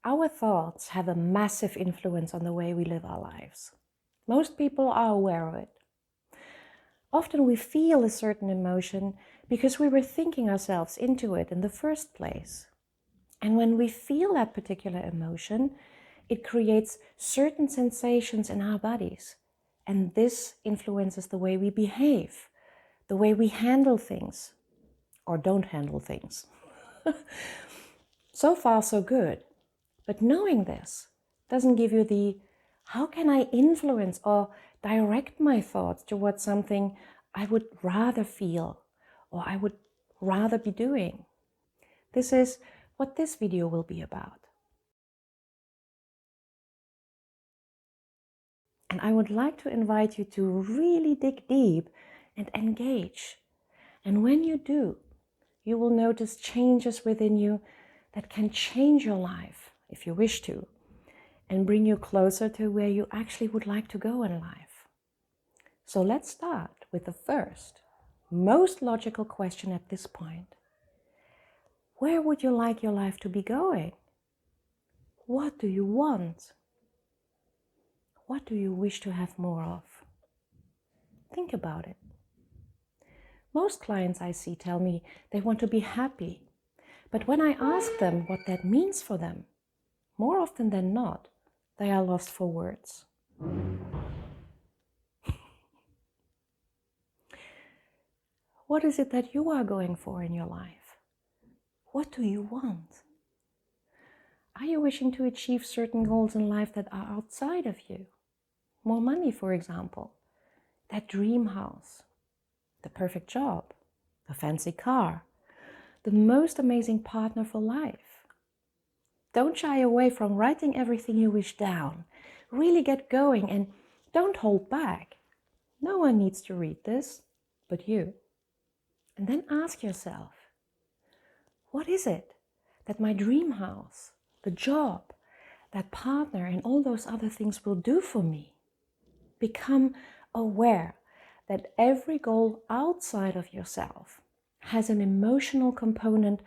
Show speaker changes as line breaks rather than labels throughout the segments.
Our thoughts have a massive influence on the way we live our lives. Most people are aware of it. Often we feel a certain emotion because we were thinking ourselves into it in the first place. And when we feel that particular emotion, it creates certain sensations in our bodies. And this influences the way we behave, the way we handle things, or don't handle things. So far, so good. But knowing this doesn't give you the, how can I influence or direct my thoughts towards something I would rather feel or I would rather be doing? This is what this video will be about. And I would like to invite you to really dig deep and engage. And when you do, you will notice changes within you that can change your life, if you wish to, and bring you closer to where you actually would like to go in life. So let's start with the first, most logical question at this point. Where would you like your life to be going? What do you want? What do you wish to have more of? Think about it. Most clients I see tell me they want to be happy, but when I ask them what that means for them, more often than not, they are lost for words. What is it that you are going for in your life? What do you want? Are you wishing to achieve certain goals in life that are outside of you? More money, for example, that dream house, the perfect job, the fancy car, the most amazing partner for life. Don't shy away from writing everything you wish down. Really get going and don't hold back. No one needs to read this but you. And then ask yourself, what is it that my dream house, the job, that partner, and all those other things will do for me? Become aware that every goal outside of yourself has an emotional component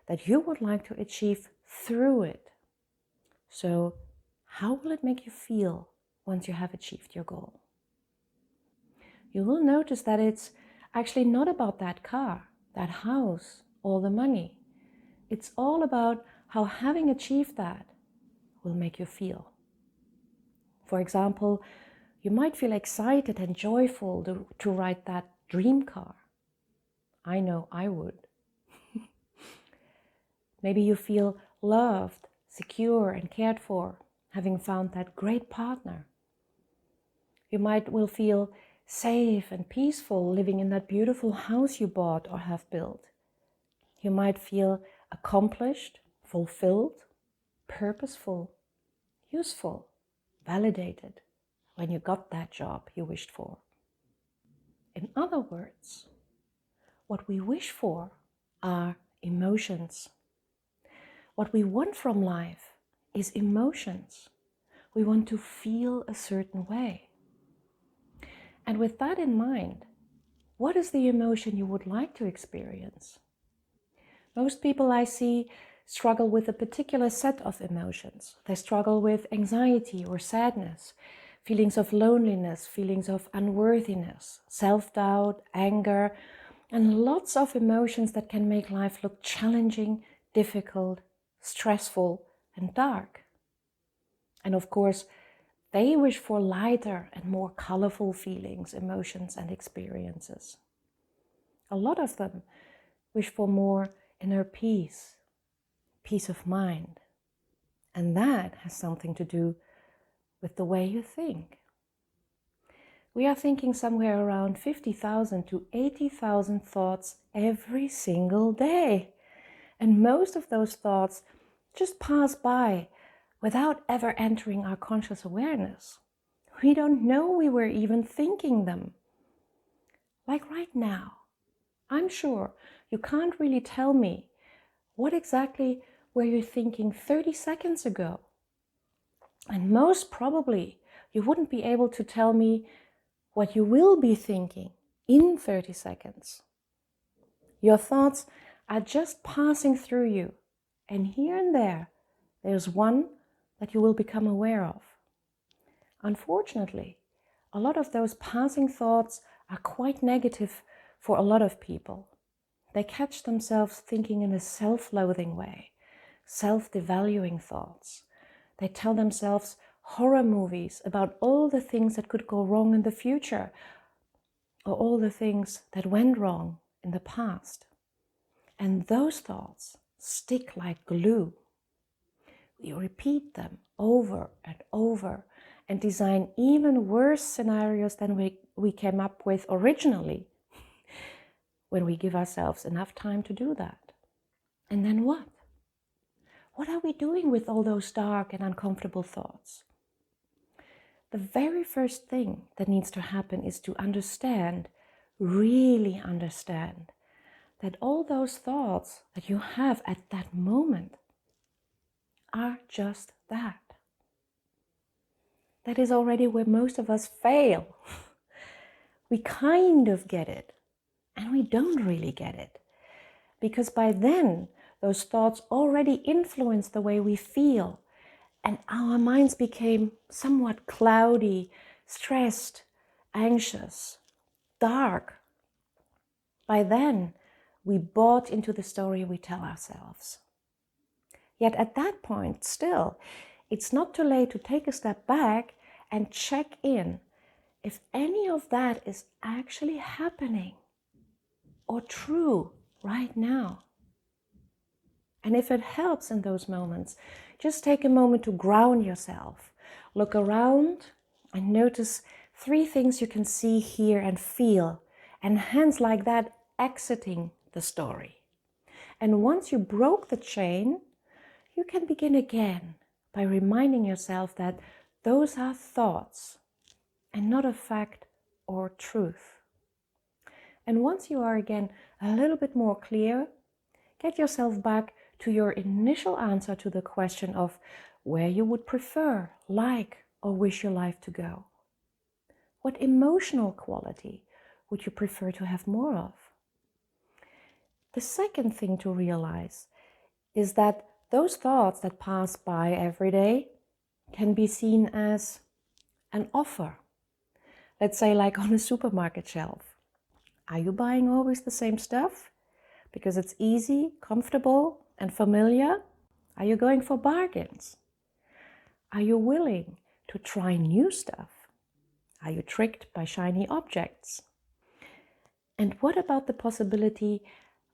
that you would like to achieve through it. So, how will it make you feel once you have achieved your goal? You will notice that it's actually not about that car, that house, or the money. It's all about how having achieved that will make you feel. For example, you might feel excited and joyful to ride that dream car. I know I would. Maybe you feel loved, secure, and cared for, having found that great partner. You will feel safe and peaceful living in that beautiful house you bought or have built. You might feel accomplished, fulfilled, purposeful, useful, validated when you got that job you wished for. In other words, what we wish for are emotions. What we want from life is emotions. We want to feel a certain way. And with that in mind, what is the emotion you would like to experience? Most people I see struggle with a particular set of emotions. They struggle with anxiety or sadness, feelings of loneliness, feelings of unworthiness, self-doubt, anger, and lots of emotions that can make life look challenging, difficult, stressful, and dark. And of course, they wish for lighter and more colorful feelings, emotions, and experiences. A lot of them wish for more inner peace, peace of mind. And that has something to do with the way you think. We are thinking somewhere around 50,000 to 80,000 thoughts every single day. And most of those thoughts just pass by without ever entering our conscious awareness. We don't know we were even thinking them. Like right now, I'm sure you can't really tell me what exactly were you thinking 30 seconds ago. And most probably, you wouldn't be able to tell me what you will be thinking in 30 seconds. Your thoughts are just passing through you, and here and there, There's one that you will become aware of. Unfortunately, a lot of those passing thoughts are quite negative for a lot of people. They catch themselves thinking in a self-loathing way, self-devaluing thoughts. They tell themselves horror movies about all the things that could go wrong in the future, or all the things that went wrong in the past. And those thoughts stick like glue. We repeat them over and over and design even worse scenarios than we came up with originally when we give ourselves enough time to do that. And then what? What are we doing with all those dark and uncomfortable thoughts? The very first thing that needs to happen is to understand, really understand, that all those thoughts that you have at that moment are just that. That is already where most of us fail. We kind of get it, and we don't really get it. Because by then, those thoughts already influence the way we feel, and our minds became somewhat cloudy, stressed, anxious, dark. By then, we bought into the story we tell ourselves. Yet at that point, still, it's not too late to take a step back and check in if any of that is actually happening or true right now. And if it helps in those moments, just take a moment to ground yourself. Look around and notice 3 things you can see, hear, and feel, and hands like that exiting the story. And once you broke the chain, you can begin again by reminding yourself that those are thoughts and not a fact or truth. And once you are again a little bit more clear, get yourself back to your initial answer to the question of where you would prefer, like, or wish your life to go. What emotional quality would you prefer to have more of? The second thing to realize is that those thoughts that pass by every day can be seen as an offer. Let's say like on a supermarket shelf. Are you buying always the same stuff because it's easy, comfortable, and familiar? Are you going for bargains? Are you willing to try new stuff? Are you tricked by shiny objects? And what about the possibility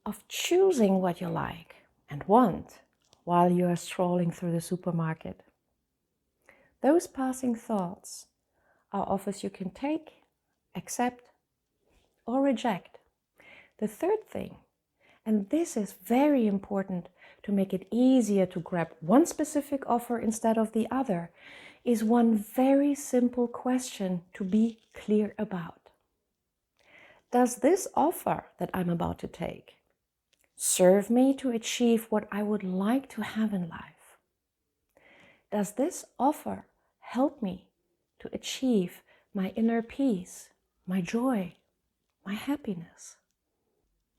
of choosing what you like and want while you are strolling through the supermarket? Those passing thoughts are offers you can take, accept, or reject. The third thing, and this is very important to make it easier to grab one specific offer instead of the other, is one very simple question to be clear about. Does this offer that I'm about to take serve me to achieve what I would like to have in life? Does this offer help me to achieve my inner peace, my joy, my happiness?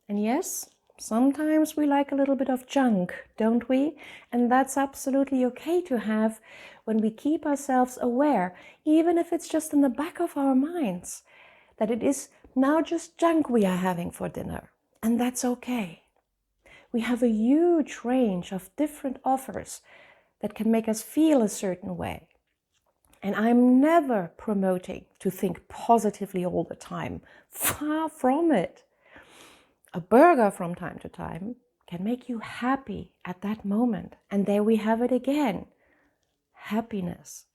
And yes, sometimes we like a little bit of junk, don't we? And that's absolutely okay to have when we keep ourselves aware, even if it's just in the back of our minds, that it is now just junk we are having for dinner. And that's okay. We have a huge range of different offers that can make us feel a certain way. And I'm never promoting to think positively all the time. Far from it. A burger from time to time can make you happy at that moment. And there we have it again. Happiness.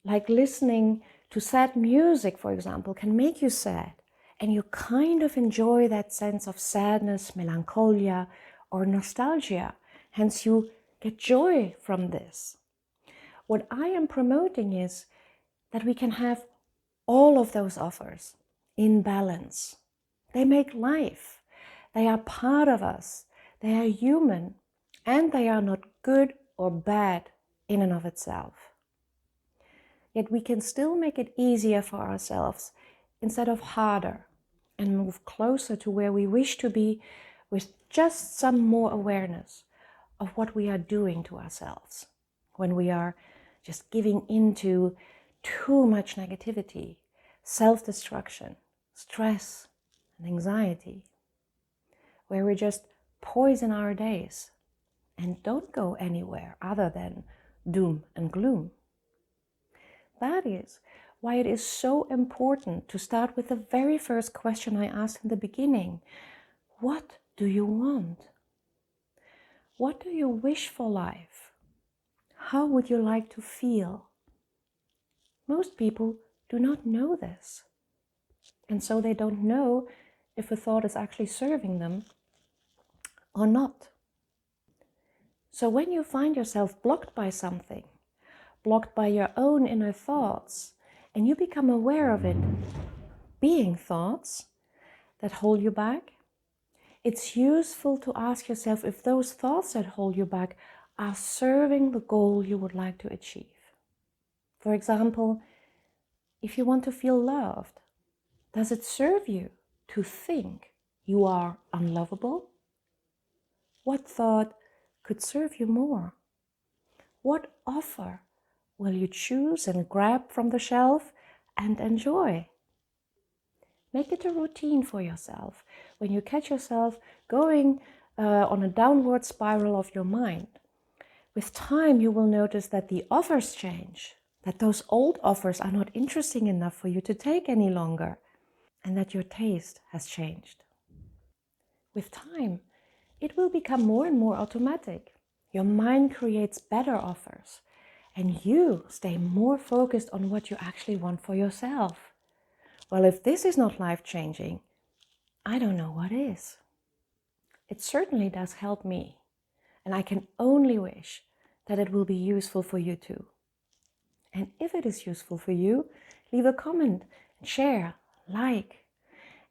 Like listening to sad music, for example, can make you sad. And you kind of enjoy that sense of sadness, melancholia, or nostalgia. Hence you get joy from this. What I am promoting is that we can have all of those offers in balance. They make life. They are part of us. They are human. And they are not good or bad in and of itself. Yet we can still make it easier for ourselves instead of harder, and move closer to where we wish to be with just some more awareness of what we are doing to ourselves when we are just giving into too much negativity, self-destruction, stress, and anxiety, where we just poison our days and don't go anywhere other than doom and gloom. That is why it is so important to start with the very first question I asked in the beginning. What do you want? What do you wish for life? How would you like to feel? Most people do not know this. And so they don't know if a thought is actually serving them or not. So when you find yourself blocked by something, blocked by your own inner thoughts, and you become aware of it being thoughts that hold you back, it's useful to ask yourself if those thoughts that hold you back are serving the goal you would like to achieve. For example, if you want to feel loved, does it serve you to think you are unlovable? What thought could serve you more? What offer will you choose and grab from the shelf and enjoy? Make it a routine for yourself when you catch yourself going on a downward spiral of your mind. With time, you will notice that the offers change, that those old offers are not interesting enough for you to take any longer, and that your taste has changed. With time, it will become more and more automatic. Your mind creates better offers, and you stay more focused on what you actually want for yourself. Well, if this is not life-changing, I don't know what is. It certainly does help me, and I can only wish that it will be useful for you too. And if it is useful for you, leave a comment, share, like.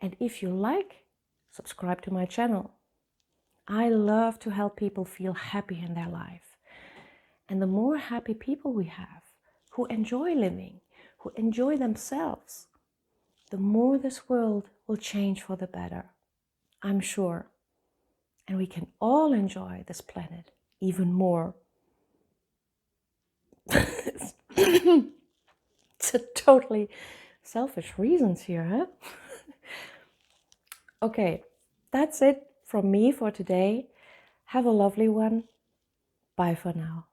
And if you like, subscribe to my channel. I love to help people feel happy in their life. And the more happy people we have, who enjoy living, who enjoy themselves, the more this world will change for the better, I'm sure. And we can all enjoy this planet even more. It's a totally selfish reasons here, huh? Okay, that's it from me for today. Have a lovely one. Bye for now.